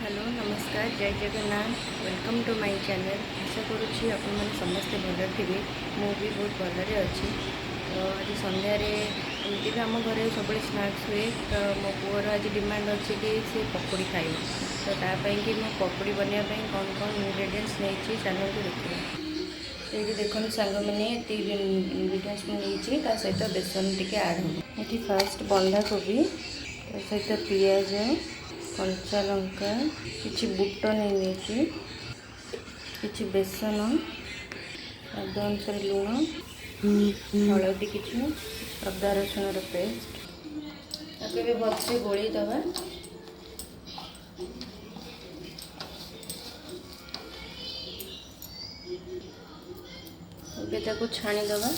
Hello नमस्कार जय Jagannath welcome to my channel. आशा करुँची आपण मैंने समस्ते भल थे मु भी बहुत भलरे अच्छी। तो आज संध्यारे एमती भी आम घर सब स्नाक्स हुए तो मो पुअर आज डिमांड अच्छी कि सी पकोड़ी खाए तो तापाई कि मैं पकोड़ी बनवाई कौन कौन इनग्रेडिएंट्स नहीं चैनल को देखिए। ये देखो सांग मैंने इनग्रेडिएंट्स मुझे सहित बेसन टी आड हो। ये फास्ट बंधा कोबी सहित पियाज कंचा लंका किछि बुट नहीं किछि बेसन स्वाद अनुसार लुण हलदी किछु अदा रसुण पेस्ट ताके भी भलसे गोली दबा। ताको छाणी दबा।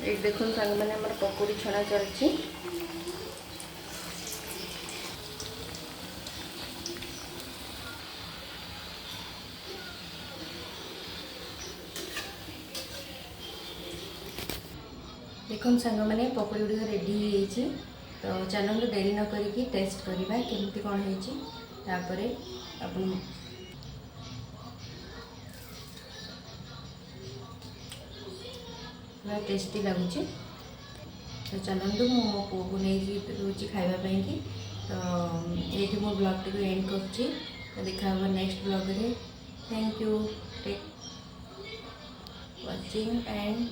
एक देखो सांग मैंने हमारे पकोड़ी छଣା चलती। देखो सांग मैंने पकोड़ी गुड़ रेडी हो तो चलते डेरी न करी टेस्ट करवा केमती कौन होपर अपन टेस्टी लगुच। तो चलतु मो पु को नहीं रोचे खावाई कि तो ये मो ब्लॉग टी एंड कर देखा नेक्स्ट ब्लॉग रे। Thank you take watching and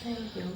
thank you.